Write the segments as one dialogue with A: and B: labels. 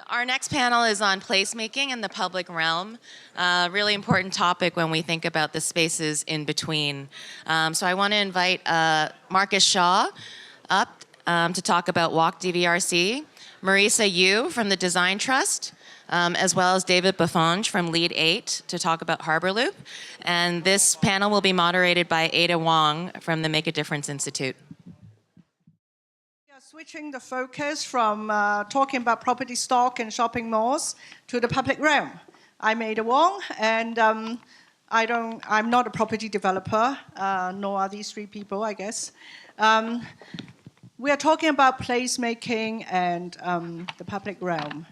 A: Our next panel is on placemaking in the public realm. Really important topic when we think about the spaces in between. So I want to invite Markus Shaw up to talk about Walk DVRC, Marisa Yu from the Design Trust, as well as David Buffonge from Lead 8 to talk about Harbor Loop. And this panel will be moderated by Ada Wong from the Make a Difference Institute.
B: Switching the focus from talking about property stock and shopping malls to the public realm. I'm Ada Wong, and I'm not a property developer, nor are these three people, I guess. We are talking about placemaking and the public realm.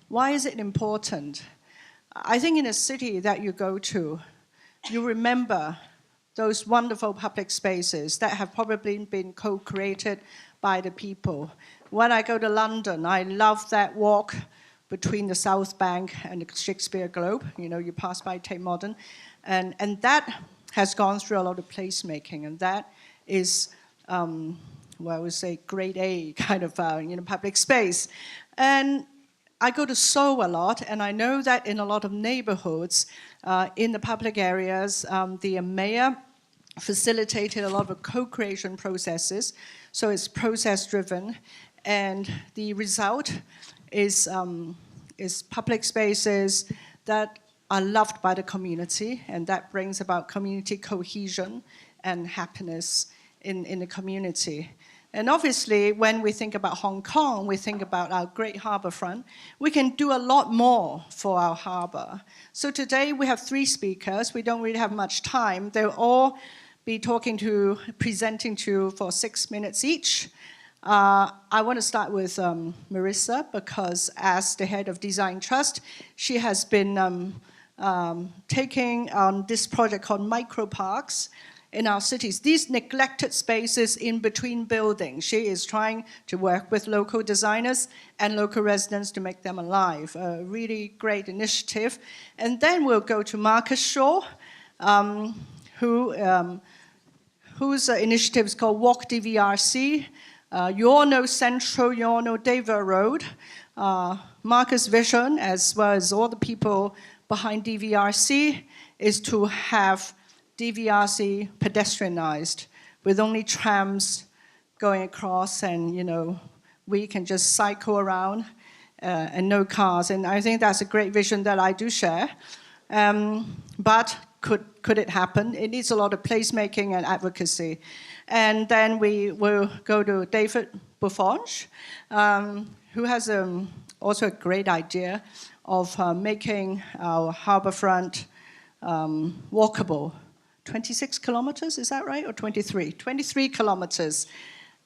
B: Why is it important? I think in a city that you go to, you remember those wonderful public spaces that have probably been co-created by the people. When I go to London, I love that walk between the South Bank and the Shakespeare Globe. You know, you pass by Tate Modern. And that has gone through a lot of placemaking. And that is, well, I would say grade A kind of public space. And I go to Seoul a lot, and I know that in a lot of neighborhoods, in the public areas, the mayor facilitated a lot of co-creation processes. So it's process-driven, and the result is public spaces that are loved by the community, and that brings about community cohesion and happiness in the community. And obviously, when we think about Hong Kong, we think about our great harbour front. We can do a lot more for our harbour. So today we have three speakers. We don't really have much time. They'll all be presenting to for 6 minutes each. I want to start with Marisa, because as the head of Design Trust, she has been taking on this project called microparks in our cities. These neglected spaces in between buildings. She is trying to work with local designers and local residents to make them alive. A really great initiative. And then we'll go to Markus Shaw, whose initiative is called Walk DVRC. You all know Central, you all know David Road. Markus' vision, as well as all the people behind DVRC, is to have DVRC pedestrianized with only trams going across, and we can just cycle around and no cars. And I think that's a great vision that I do share. But could it happen? It needs a lot of placemaking and advocacy. And then we will go to David Buffonge, who has also a great idea of making our harbourfront walkable. 26 kilometers, is that right? Or 23? 23 kilometers.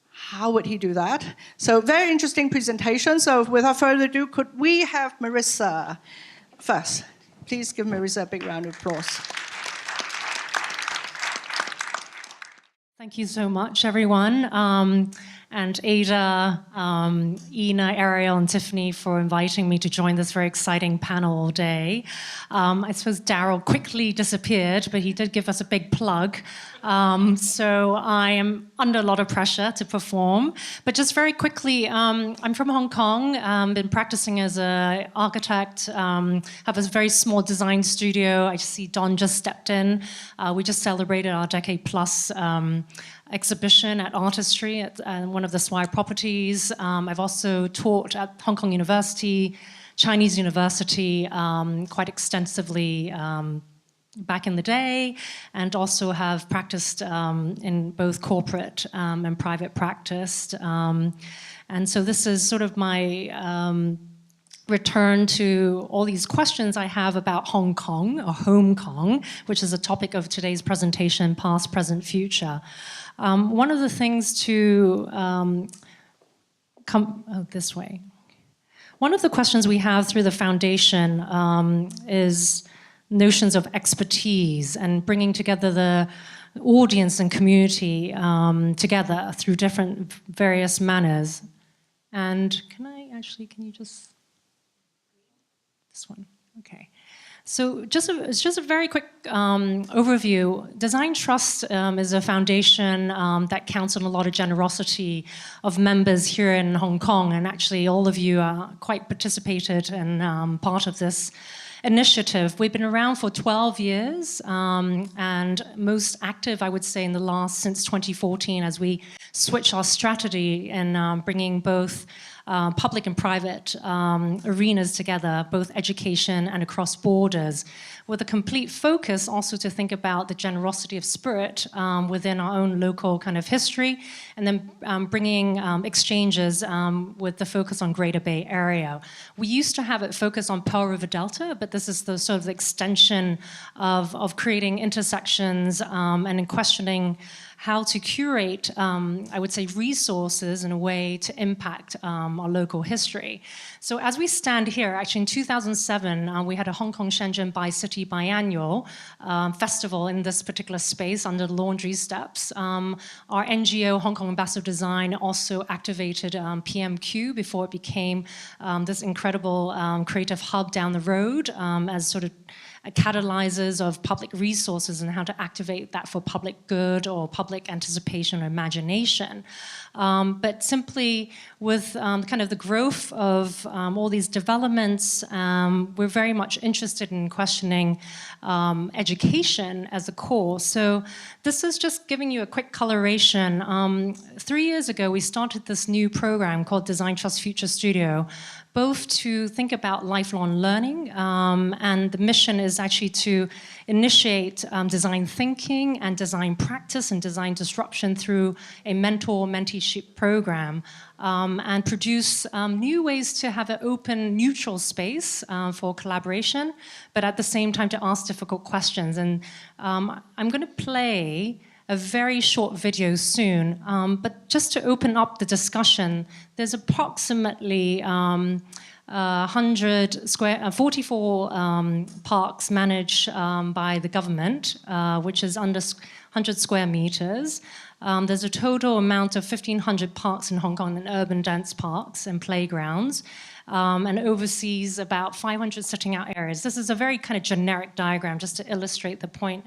B: How would he do that? So very interesting presentation. So without further ado, could we have Marisa first? Please give Marisa a big round of applause.
C: Thank you so much, everyone. And Ada, Ina, Ariel, and Tiffany for inviting me to join this very exciting panel all day. I suppose Daryl quickly disappeared, but he did give us a big plug. So I am under a lot of pressure to perform. But just very quickly, I'm from Hong Kong, been practicing as an architect, have a very small design studio. I see Don just stepped in. We just celebrated our decade plus exhibition at Artistry at one of the Swire properties. I've also taught at Hong Kong University, Chinese University, quite extensively back in the day, and also have practiced in both corporate and private practice. And so this is sort of my return to all these questions I have about Hong Kong, or Home Kong, which is a topic of today's presentation, past, present, future. One of the things to this way. One of the questions we have through the foundation is notions of expertise and bringing together the audience and community together through various manners. And can you just, this one, okay. So just a very quick overview. Design Trust is a foundation that counts on a lot of generosity of members here in Hong Kong, and actually all of you are quite participated and part of this initiative. We've been around for 12 years and most active, I would say, in the last since 2014 as we switch our strategy in bringing both public and private arenas together, both education and across borders, with a complete focus also to think about the generosity of spirit within our own local kind of history, and then bringing exchanges with the focus on Greater Bay Area. We used to have it focused on Pearl River Delta, but this is the sort of extension of creating intersections and in questioning how to curate, I would say, resources in a way to impact our local history. So as we stand here, actually in 2007, we had a Hong Kong Shenzhen Bi-City Biannual festival in this particular space under the Laundry Steps. Our NGO, Hong Kong Ambassador Design, also activated PMQ before it became this incredible creative hub down the road as sort of catalyzers of public resources and how to activate that for public good or public anticipation or imagination. But simply with kind of the growth of all these developments, we're very much interested in questioning education as a core. So this is just giving you a quick coloration. 3 years ago, we started this new program called Design Trust Future Studio, both to think about lifelong learning, and the mission is actually to initiate design thinking and design practice and design disruption through a mentor-menteeship program, and produce new ways to have an open, neutral space for collaboration, but at the same time to ask difficult questions. And I'm going to play a very short video soon, but just to open up the discussion, there's approximately 44 parks managed by the government, which is under 100 square meters. There's a total amount of 1,500 parks in Hong Kong and urban dense parks and playgrounds, and oversees about 500 sitting out areas. This is a very kind of generic diagram just to illustrate the point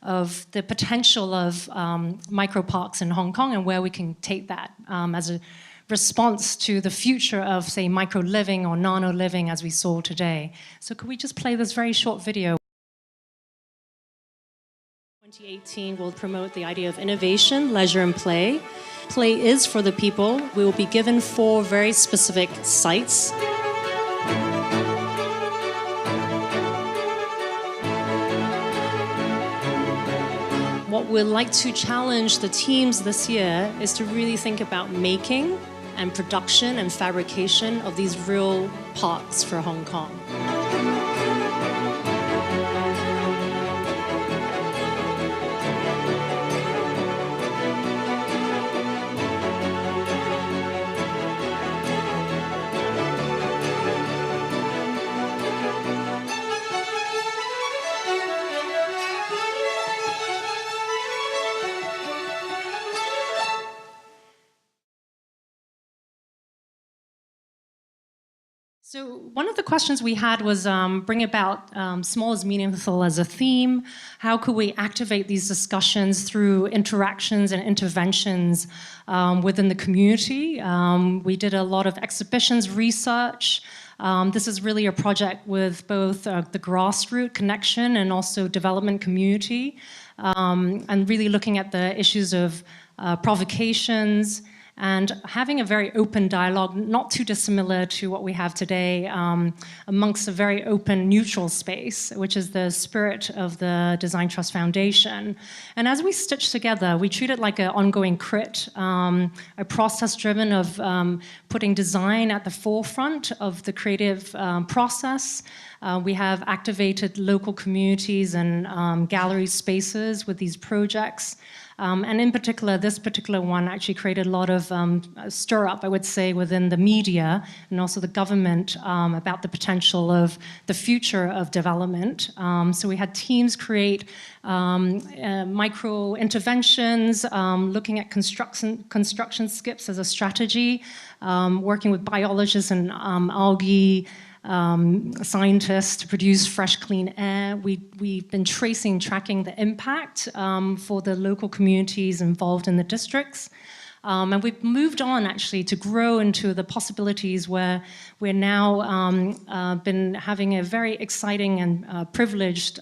C: of the potential of micro parks in Hong Kong and where we can take that as a response to the future of, say, micro living or nano living as we saw today. So could we just play this very short video? 2018 will promote the idea of innovation, leisure, and play. Play is for the people. We will be given 4 very specific sites. What we'd like to challenge the teams this year is to really think about making and production and fabrication of these real parks for Hong Kong. So one of the questions we had was bring about small is meaningful as a theme. How could we activate these discussions through interactions and interventions within the community? We did a lot of exhibitions, research. This is really a project with both the grassroots connection and also development community, and really looking at the issues of provocations, and having a very open dialogue, not too dissimilar to what we have today, amongst a very open, neutral space, which is the spirit of the Design Trust Foundation. And as we stitch together, we treat it like an ongoing crit, a process driven of putting design at the forefront of the creative process. We have activated local communities and gallery spaces with these projects. And in particular, this particular one actually created a lot of stir-up, I would say, within the media and also the government about the potential of the future of development. So we had teams create micro interventions, looking at construction skips as a strategy, working with biologists and algae scientists to produce fresh, clean air. We've been tracking the impact for the local communities involved in the districts. And we've moved on actually to grow into the possibilities where we're now been having a very exciting and privileged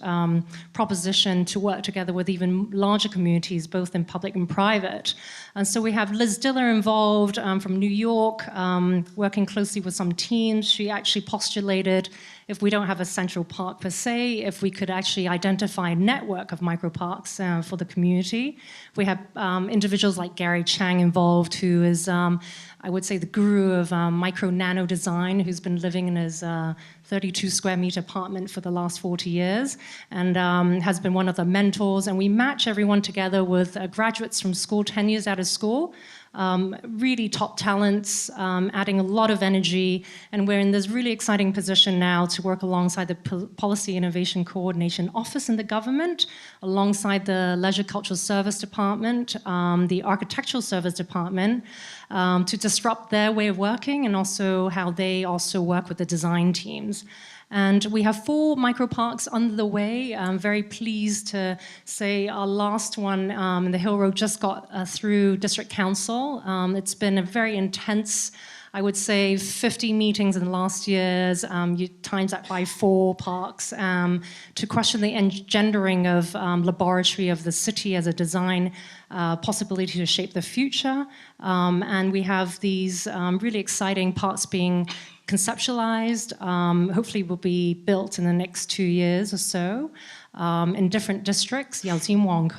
C: proposition to work together with even larger communities, both in public and private. And so we have Liz Diller involved from New York, working closely with some teams. She actually postulated, if we don't have a central park per se, if we could actually identify a network of microparks for the community. We have individuals like Gary Chang involved, who is, I would say, the guru of micro-nano design, who's been living in his 32 square meter apartment for the last 40 years, and has been one of the mentors. And we match everyone together with graduates from school, 10 years out of school, really top talents, adding a lot of energy, and we're in this really exciting position now to work alongside the Policy Innovation Coordination Office in the government, alongside the Leisure Cultural Service Department, the Architectural Service Department, to disrupt their way of working and also how they also work with the design teams. And we have 4 microparks under the way. I'm very pleased to say our last one in the Hill Road just got through District Council. It's been a very intense, I would say, 50 meetings in the last years. You times that by 4 parks to question the engendering of laboratory of the city as a design possibility to shape the future. And we have these really exciting parks being conceptualized, hopefully will be built in the next 2 years or so, in different districts. Wong,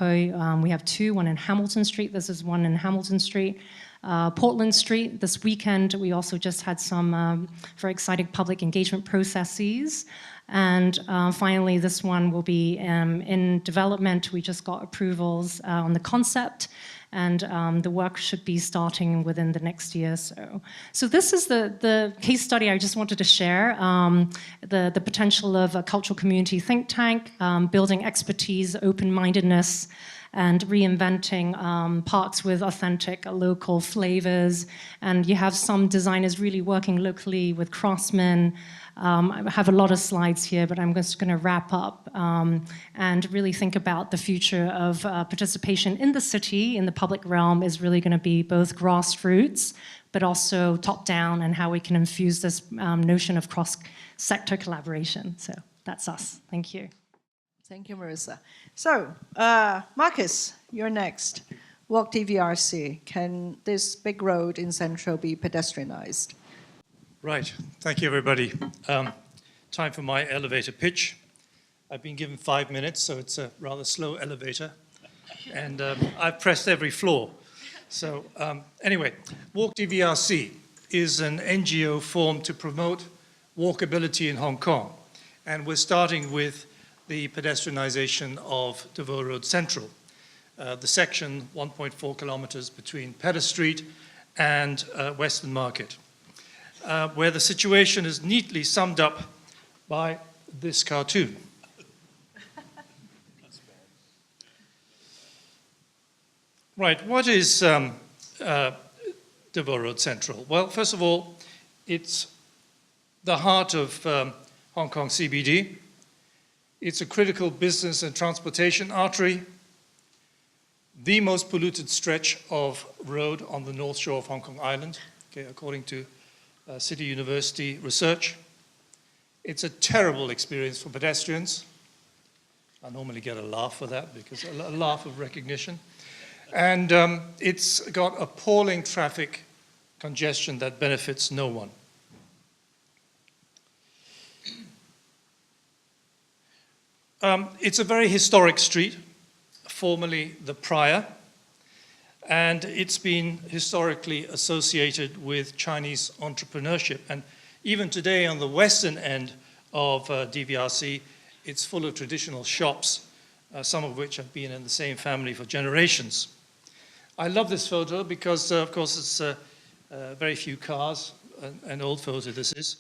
C: we have 2, one in Hamilton Street. This is one in Hamilton Street. Portland Street, this weekend, we also just had some very exciting public engagement processes. And finally, this one will be in development. We just got approvals on the concept, and the work should be starting within the next year or so. So this is the case study I just wanted to share, the potential of a cultural community think tank, building expertise, open-mindedness, and reinventing parks with authentic local flavors. And you have some designers really working locally with craftsmen. I have a lot of slides here, but I'm just going to wrap up and really think about the future of participation in the city, in the public realm, is really going to be both grassroots, but also top-down, and how we can infuse this notion of cross-sector collaboration. So that's us. Thank you.
B: Thank you, Marisa. So, Markus, you're next. Walk DVRC. Can this big road in Central be pedestrianized?
D: Right. Thank you, everybody. Time for my elevator pitch. I've been given 5 minutes, so it's a rather slow elevator. And I've pressed every floor. So anyway, Walk DVRC is an NGO formed to promote walkability in Hong Kong. And we're starting with the pedestrianization of Devoe Road Central, the section 1.4 kilometers between Pedder Street and Western Market, where the situation is neatly summed up by this cartoon. Right, what is Devoe Road Central? Well, first of all, it's the heart of Hong Kong CBD. It's a critical business and transportation artery, the most polluted stretch of road on the north shore of Hong Kong Island, okay, according to City University research. It's a terrible experience for pedestrians. I normally get a laugh for that, because a laugh of recognition. And it's got appalling traffic congestion that benefits no one. It's a very historic street, formerly the Prior, and it's been historically associated with Chinese entrepreneurship. And even today on the western end of DVRC, it's full of traditional shops, some of which have been in the same family for generations. I love this photo because, of course, it's very few cars, an old photo this is.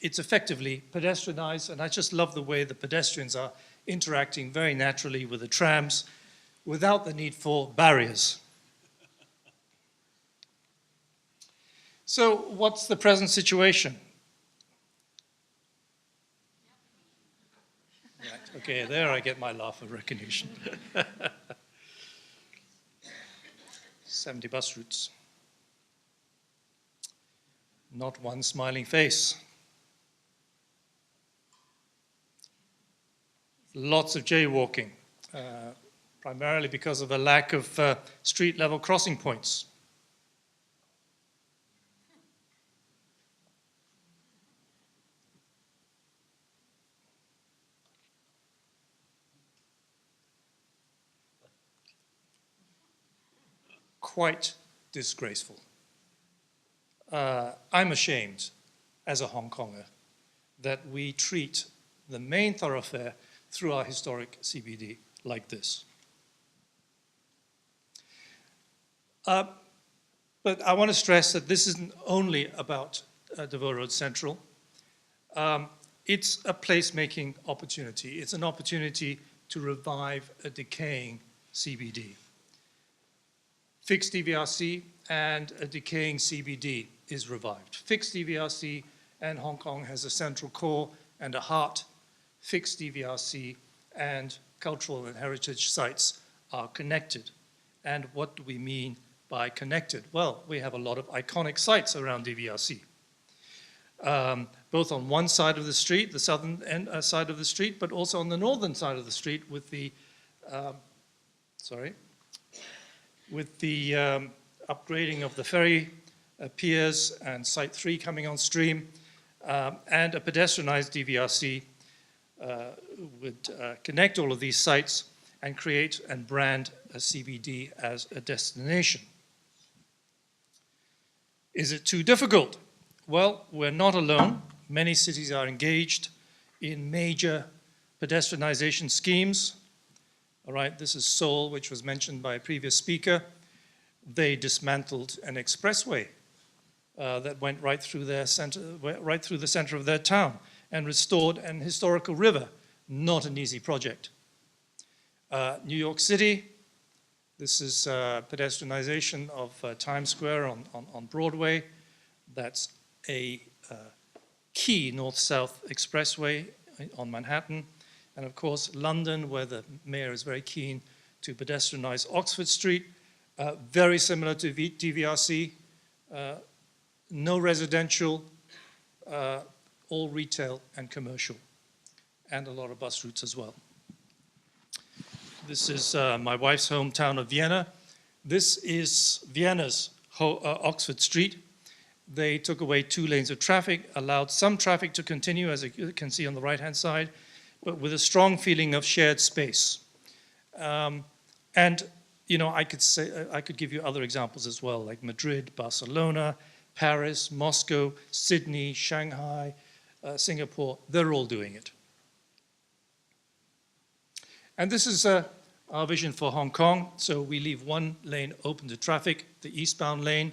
D: It's effectively pedestrianized, and I just love the way the pedestrians are interacting very naturally with the trams without the need for barriers. So what's the present situation? Right, okay, there I get my laugh of recognition. 70 bus routes. Not one smiling face. Lots of jaywalking, primarily because of a lack of street-level crossing points. Quite disgraceful. I'm ashamed, as a Hong Konger, that we treat the main thoroughfare through our historic CBD like this. But I want to stress that this isn't only about Devoe Road Central. It's a placemaking opportunity. It's an opportunity to revive a decaying CBD. Fixed DVRC and a decaying CBD is revived. Fixed DVRC and Hong Kong has a central core and a heart. Fixed DVRC and cultural and heritage sites are connected. And what do we mean by connected? Well, we have a lot of iconic sites around DVRC, both on one side of the street, the southern side of the street, but also on the northern side of the street with the, upgrading of the ferry piers and Site 3 coming on stream, and a pedestrianized DVRC would connect all of these sites and create and brand a CBD as a destination. Is it too difficult? Well, we're not alone. Many cities are engaged in major pedestrianization schemes. All right, this is Seoul, which was mentioned by a previous speaker. They dismantled an expressway that went right through their center, right through the center of their town, and restored an historical river. Not an easy project. New York City, this is pedestrianization of Times Square on Broadway. That's a key north-south expressway on Manhattan. And of course, London, where the mayor is very keen to pedestrianize Oxford Street, very similar to DVRC, no residential, all retail and commercial, and a lot of bus routes as well. This is my wife's hometown of Vienna. This is Vienna's Oxford Street. They took away 2 lanes of traffic, allowed some traffic to continue, as you can see on the right-hand side, but with a strong feeling of shared space. And you know, I could give you other examples as well, like Madrid, Barcelona, Paris, Moscow, Sydney, Shanghai, Singapore. They're all doing it. And this is our vision for Hong Kong. So we leave 1 lane open to traffic, the eastbound lane.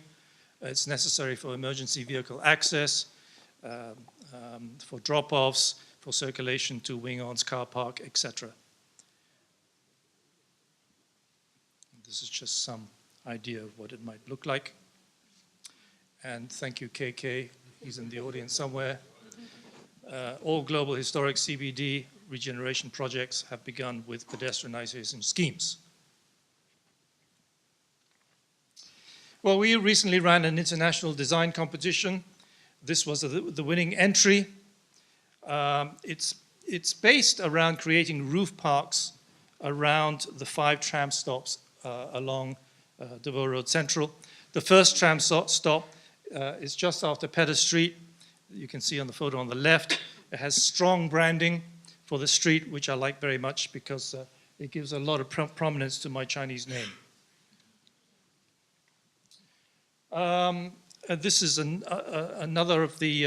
D: It's necessary for emergency vehicle access, for drop-offs, for circulation to Wing-On's car park, etc. This is just some idea of what it might look like. And thank you, KK. He's in the audience somewhere. All global historic CBD regeneration projects have begun with pedestrianization schemes. Well, we recently ran an international design competition. This was the winning entry. It's based around creating roof parks around the 5 tram stops along Devoe Road Central. The first tram stop is just after Pedder Street. You can see on the photo on the left. It has strong branding for the street, which I like very much because it gives a lot of prominence to my Chinese name. This is another of the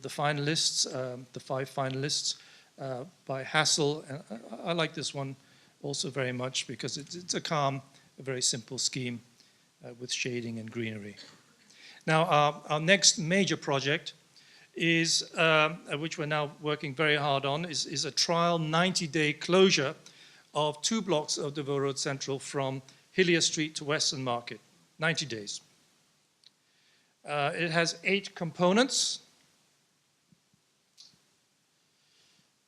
D: finalists, the 5 finalists by Hassel. I like this one also very much because it's a calm, a very simple scheme with shading and greenery. Now, our next major project is, which we're now working very hard on, is a trial 90-day closure of 2 blocks of Devoe Road Central from Hillier Street to Western Market, 90 days. It has 8 components.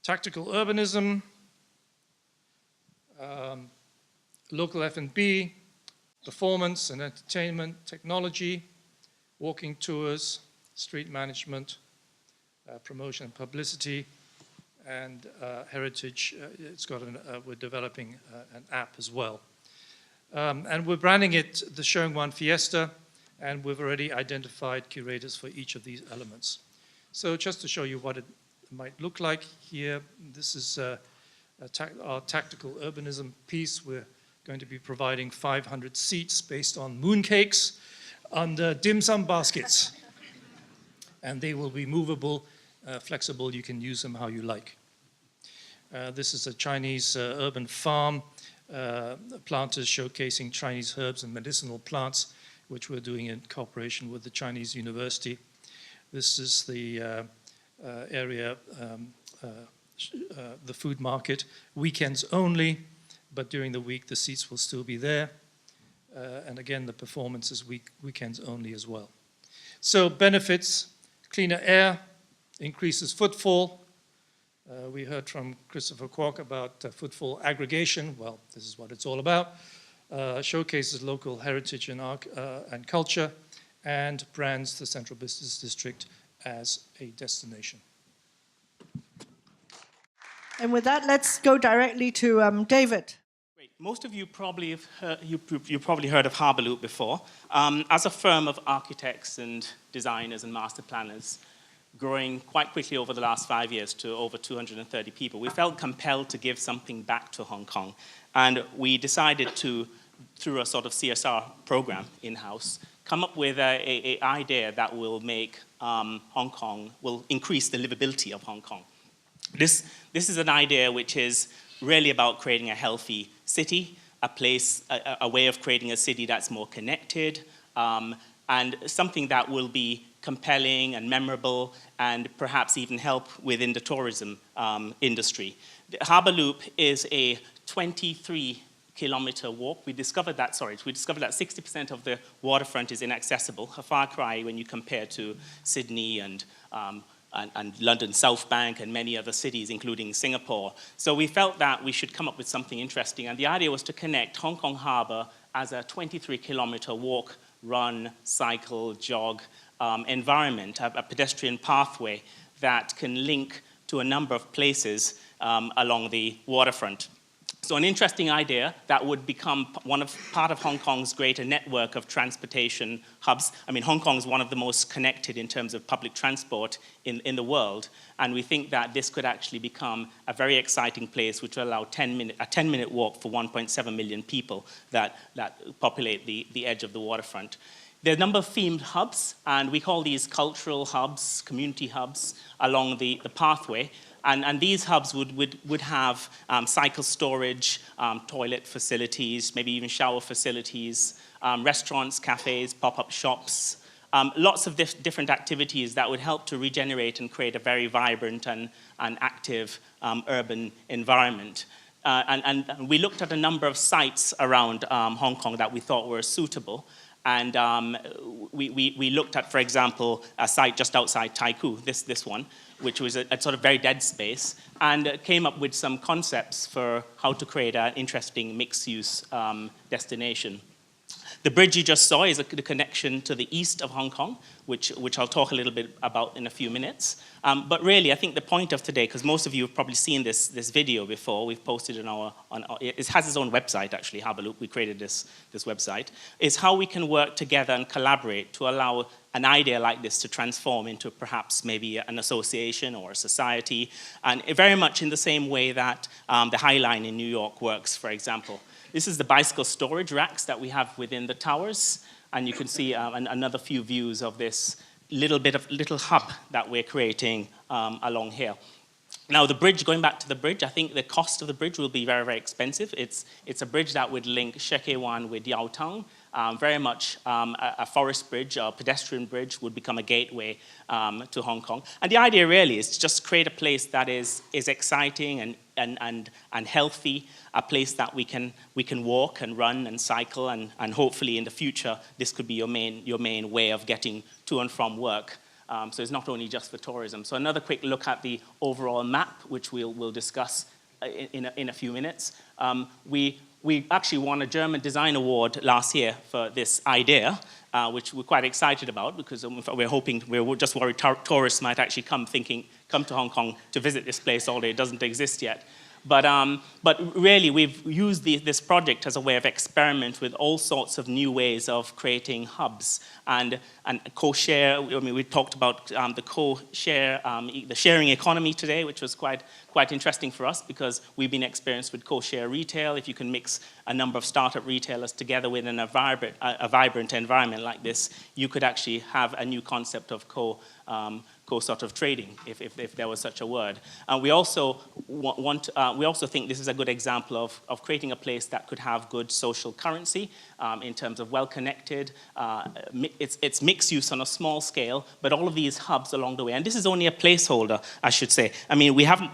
D: Tactical urbanism, local F&B, performance and entertainment, technology, walking tours, street management, promotion and publicity, and heritage. We're developing an app as well. And we're branding it the Sheung-Wan Fiesta, and we've already identified curators for each of these elements. So just to show you what it might look like here, this is our tactical urbanism piece. We're going to be providing 500 seats based on mooncakes under dim sum baskets. And they will be movable, flexible. You can use them how you like. This is a Chinese urban farm, planters showcasing Chinese herbs and medicinal plants, which we're doing in cooperation with the Chinese University. This is the area, the food market, weekends only, but during the week the seats will still be there. And again, the performance is weekends only as well. So benefits, cleaner air, increases footfall. We heard from Christopher Kwok about footfall aggregation. Well, this is what it's all about. Showcases local heritage and art, and culture, and brands the Central Business District as a destination.
B: And with that, let's go directly to David.
E: Great. Most of you probably have heard, you probably heard of Harbour Loop before. As a firm of architects and designers and master planners, growing quite quickly over the last 5 years to over 230 people, we felt compelled to give something back to Hong Kong. And we decided to, through a sort of CSR program in-house, come up with an idea that will make Hong Kong, will increase the livability of Hong Kong. This is an idea which is really about creating a healthy city, a place, a way of creating a city that's more connected, and something that will be compelling and memorable and perhaps even help within the tourism industry. The Harbour Loop is a 23-kilometer walk. We discovered that 60% of the waterfront is inaccessible, a far cry when you compare to Sydney and London South Bank and many other cities, including Singapore. So we felt that we should come up with something interesting, and the idea was to connect Hong Kong Harbour as a 23-kilometer walk, run, cycle, jog environment, a pedestrian pathway that can link to a number of places along the waterfront. So an interesting idea that would become part of Hong Kong's greater network of transportation hubs. I mean, Hong Kong is one of the most connected in terms of public transport in the world, and we think that this could actually become a very exciting place which will allow a 10-minute walk for 1.7 million people that populate the edge of the waterfront. There are a number of themed hubs, and we call these cultural hubs, community hubs, along the pathway. And these hubs would have cycle storage, toilet facilities, maybe even shower facilities, restaurants, cafes, pop-up shops, lots of different activities that would help to regenerate and create a very vibrant and active urban environment. And we looked at a number of sites around Hong Kong that we thought were suitable. And we looked at, for example, a site just outside Tai Koo, this one, which was a sort of very dead space, and came up with some concepts for how to create an interesting mixed-use destination. The bridge you just saw is the connection to the east of Hong Kong, which I'll talk a little bit about in a few minutes. But really, I think the point of today, because most of you have probably seen this video before, we've posted it it has its own website, actually, Harbour Loop. We created this website, is how we can work together and collaborate to allow an idea like this to transform into perhaps maybe an association or a society, and very much in the same way that the High Line in New York works, for example. This is the bicycle storage racks that we have within the towers, and you can see another few views of this little hub that we're creating along here. Now, the bridge, going back to the bridge, I think the cost of the bridge will be very, very expensive. It's a bridge that would link Shek Kei Wan with Yau Tong, very much a forest bridge, a pedestrian bridge would become a gateway to Hong Kong. And the idea really is to just create a place that is exciting and healthy, a place that we can walk and run and cycle, and hopefully in the future this could be your main way of getting to and from work. So it's not only just for tourism. So another quick look at the overall map, which we'll discuss in a few minutes. We actually won a German design award last year for this idea, which we're quite excited about, because we're just worried tourists might actually come to Hong Kong to visit this place, although it doesn't exist yet. But really, we've used this project as a way of experiment with all sorts of new ways of creating hubs and co-share. I mean, we talked about the co-share, the sharing economy today, which was quite interesting for us, because we've been experienced with co-share retail. If you can mix a number of startup retailers together within a vibrant environment like this, you could actually have a new concept of sort of trading, if there was such a word. We also think this is a good example of creating a place that could have good social currency in terms of well-connected. It's mixed use on a small scale, but all of these hubs along the way. And this is only a placeholder, I should say. I mean, we haven't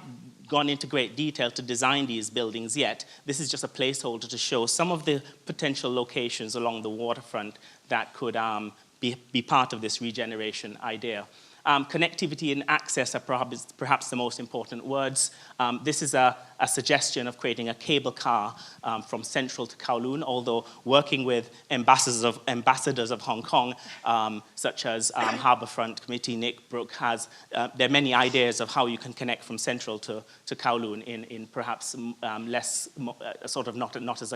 E: gone into great detail to design these buildings yet. This is just a placeholder to show some of the potential locations along the waterfront that could be part of this regeneration idea. Connectivity and access are perhaps the most important words. This is a suggestion of creating a cable car from Central to Kowloon, although working with ambassadors of Hong Kong, such as Harbourfront Committee, Nick Brooke, there are many ideas of how you can connect from Central to Kowloon in perhaps less, sort of not as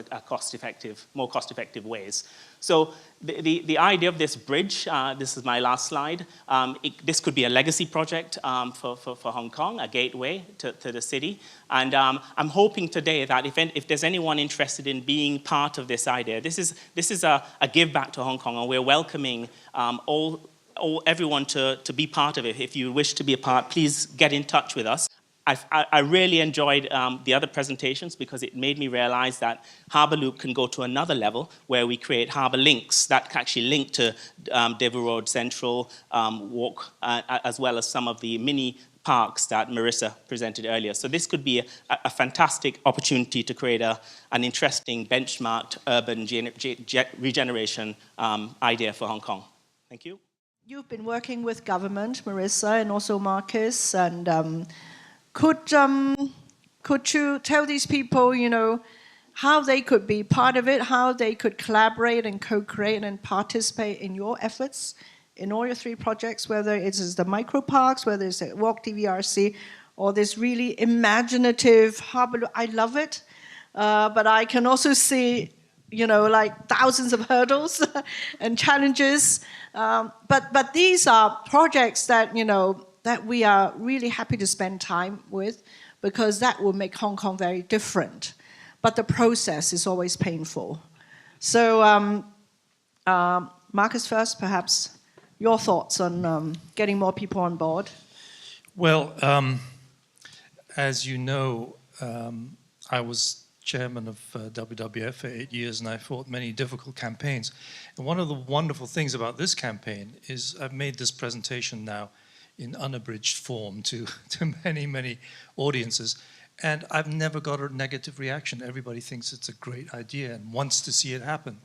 E: more cost-effective ways. So the idea of this bridge, this is my last slide, this could be a legacy project for Hong Kong, a gateway to the city. And I'm hoping today that if there's anyone interested in being part of this idea, this is a give back to Hong Kong, and we're welcoming everyone to be part of it. If you wish to be a part, please get in touch with us. I really enjoyed the other presentations, because it made me realize that Harbour Loop can go to another level, where we create harbour links that can actually link to Devon Road Central, Walk, as well as some of the mini parks that Marisa presented earlier. So this could be a fantastic opportunity to create an interesting benchmarked urban regeneration idea for Hong Kong. Thank you.
B: You've been working with government, Marisa, and also Markus, and could you tell these people, how they could be part of it, how they could collaborate and co-create and participate in your efforts in all your three projects, whether it is the micro parks, whether it's the Walk DVRC, or this really imaginative harbour. I love it, but I can also see, like thousands of hurdles and challenges. But these are projects that, that we are really happy to spend time with, because that will make Hong Kong very different. But the process is always painful. So Markus first, perhaps your thoughts on getting more people on board.
D: Well, as you know, I was chairman of WWF for 8 years, and I fought many difficult campaigns. And one of the wonderful things about this campaign is I've made this presentation now in unabridged form to many, many audiences. And I've never got a negative reaction. Everybody thinks it's a great idea and wants to see it happen.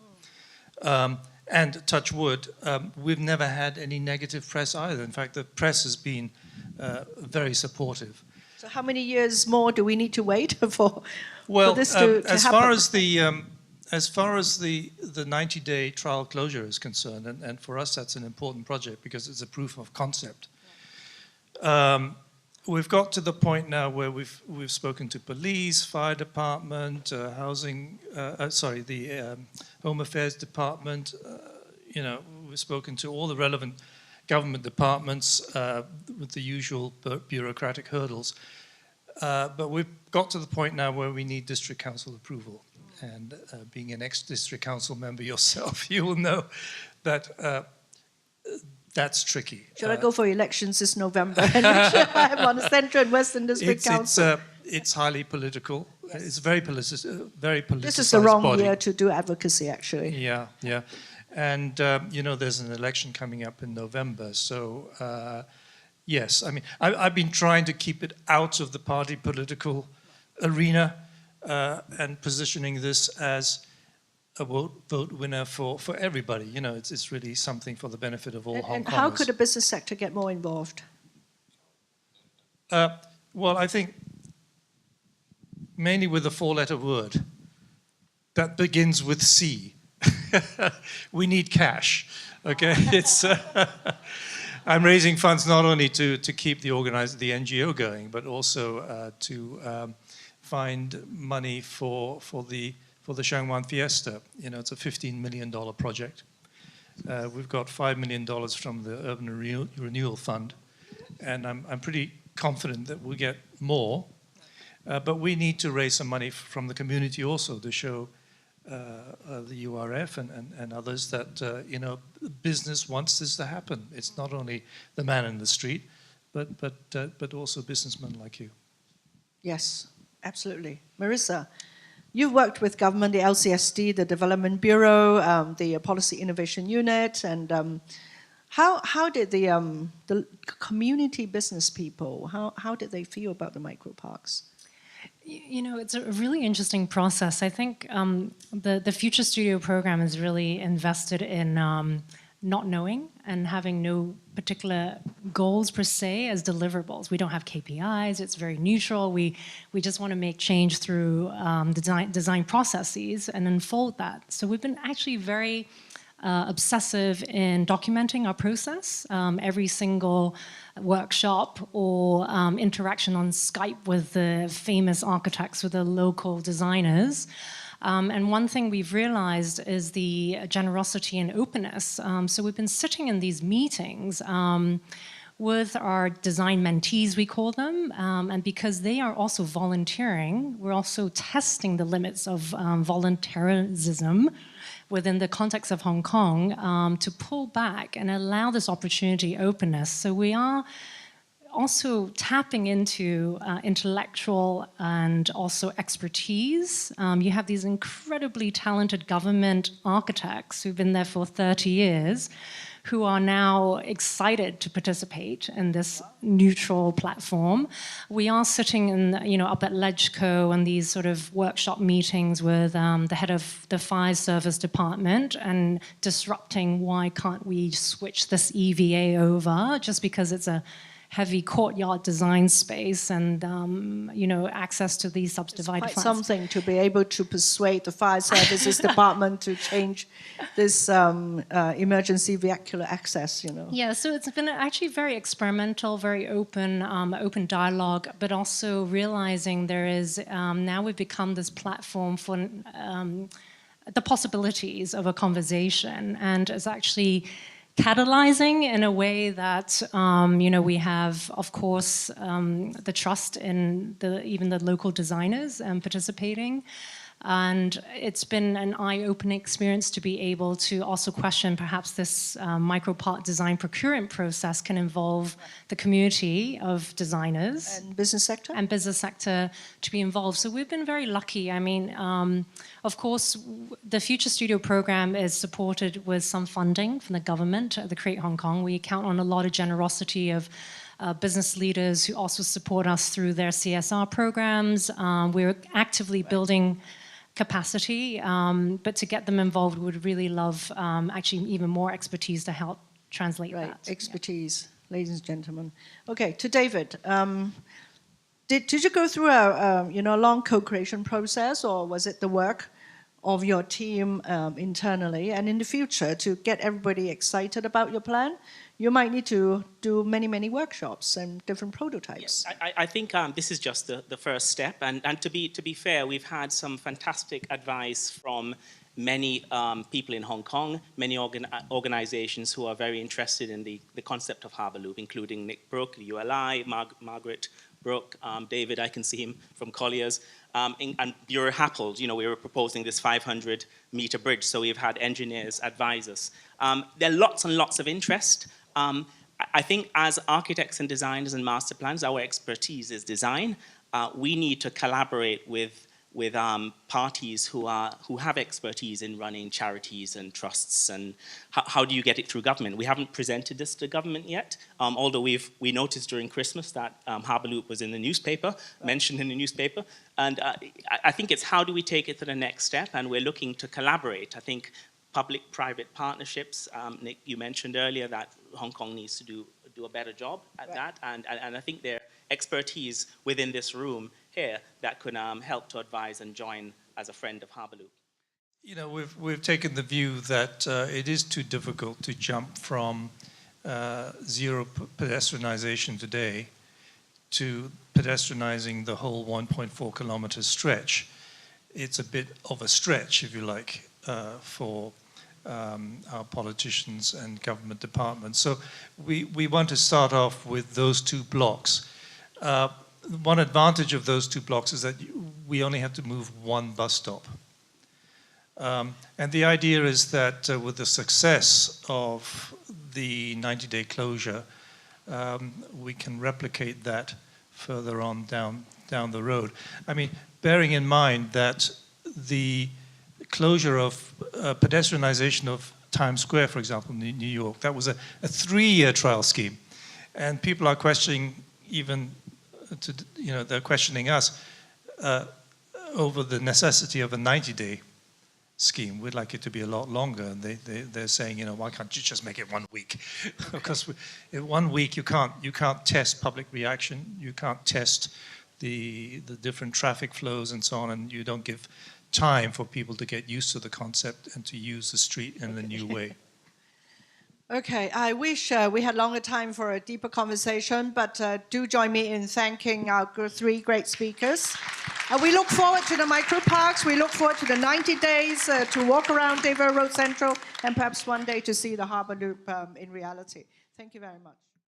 D: And touch wood, we've never had any negative press either. In fact, the press has been very supportive.
B: So how many years more do we need to wait for this to happen?
D: As far as the 90-day trial closure is concerned, and for us that's an important project because it's a proof of concept. We've got to the point now where we've spoken to police, fire department, the Home Affairs Department. We've spoken to all the relevant government departments with the usual bureaucratic hurdles. But we've got to the point now where we need district council approval. And being an ex-district council member yourself, you will know that that's tricky.
B: Should I go for elections this November and make sure I am on the Central and Western District Council?
D: It's highly political. It's very politicized
B: This is the wrong
D: body.
B: year to do advocacy, actually.
D: Yeah, yeah. And, you know, there's an election coming up in November. So, yes, I mean, I've been trying to keep it out of the party political arena and positioning this as a vote winner for everybody. You know, it's really something for the benefit of all Hong Kongers.
B: And how could the business sector get more involved?
D: Well, I think mainly with a four-letter word that begins with C. We need cash, okay? It's I'm raising funds not only to keep the NGO going, but also to find money for the Shangwan Fiesta. You know, it's a $15 million project. We've got $5 million from the Urban Renewal Fund, and I'm pretty confident that we'll get more. But we need to raise some money from the community also to show the URF and others that, you know, business wants this to happen. It's not only the man in the street, but also businessmen like you. Yes,
B: absolutely. Marisa, you've worked with government, the LCSD, the Development Bureau, the Policy Innovation Unit, and how did the community business people, how did they feel about the microparks?
C: You know, it's a really interesting process. I think the Future Studio program is really invested in not knowing and having no particular goals per se as deliverables. We don't have KPIs. It's very neutral. We just want to make change through design processes and unfold that. So we've been actually very obsessive in documenting our process. Every single workshop or interaction on Skype with the famous architects, with the local designers. And one thing we've realized is the generosity and openness. So we've been sitting in these meetings with our design mentees, we call them, and because they are also volunteering, we're also testing the limits of volunteerism within the context of Hong Kong to pull back and allow this opportunity openness. So we are also tapping into intellectual and also expertise. You have these incredibly talented government architects who've been there for 30 years, who are now excited to participate in this neutral platform. We are sitting in, you know, up at LegCo and these sort of workshop meetings with the head of the fire service department and disrupting why can't we switch this EVA over just because it's a heavy courtyard design space and, you know, access to these subdivided flats.
B: It's quite something to be able to persuade the fire services department to change this emergency vehicular access, you know.
C: Yeah, so it's been actually very experimental, very open, open dialogue, but also realizing there is, now we've become this platform for the possibilities of a conversation, and it's actually catalyzing in a way that, you know, we have, of course, the trust in even the local designers participating. And it's been an eye-opening experience to be able to also question perhaps this micro-park design procurement process can involve the community of designers.
B: And business sector?
C: And business sector to be involved. So we've been very lucky. I mean, of course, the Future Studio program is supported with some funding from the government, the Create Hong Kong. We count on a lot of generosity of business leaders who also support us through their CSR programs. We're actively building capacity, but to get them involved, we would really love actually even more expertise to help translate that.
B: Expertise, ladies and gentlemen. Okay, to David. Did you go through a long co-creation process, or was it the work of your team internally? And in the future, to get everybody excited about your plan, you might need to do many workshops and different prototypes.
E: Yes, I think this is just the first step. And to be fair, we've had some fantastic advice from many people in Hong Kong, many organizations who are very interested in the concept of Harbour Loop, including Nick Brooke, the ULI, Margaret Brooke, David, I can see him from Colliers, and Bureau Happold. You know, we were proposing this 500-meter bridge, so we've had engineers advise us. There are lots and lots of interest. I think as architects and designers and master planners, our expertise is design. We need to collaborate with with parties who have expertise in running charities and trusts, and how do you get it through government? We haven't presented this to government yet, although we noticed during Christmas that Harbour Loop was in the newspaper, mentioned in the newspaper, and I think it's how do we take it to the next step, and we're looking to collaborate. I think public-private partnerships, Nick, you mentioned earlier that Hong Kong needs to do a better job at that, and I think their expertise within this room here that could help to advise and join as a friend of Harbour Loop.
D: You know, we've taken the view that it is too difficult to jump from zero pedestrianisation today to pedestrianising the whole 1.4 kilometre stretch. It's a bit of a stretch, if you like, for our politicians and government departments. So we want to start off with those two blocks. One advantage of those two blocks is that we only have to move one bus stop. And the idea is that with the success of the 90-day closure, we can replicate that further on down the road. I mean, bearing in mind that the closure of pedestrianisation of Times Square, for example, in New York, that was a 3-year trial scheme. And people are questioning even, they're questioning us over the necessity of a 90-day scheme. We'd like it to be a lot longer. And they're saying, why can't you just make it 1 week? Because in 1 week you can't test public reaction, you can't test the different traffic flows and so on, and you don't give time for people to get used to the concept and to use the street in a new way.
B: Okay, I wish we had longer time for a deeper conversation, but do join me in thanking our 3 great speakers. We look forward to the micro-parks, we look forward to the 90 days to walk around Davao Road Central, and perhaps one day to see the Harbour Loop in reality. Thank you very much.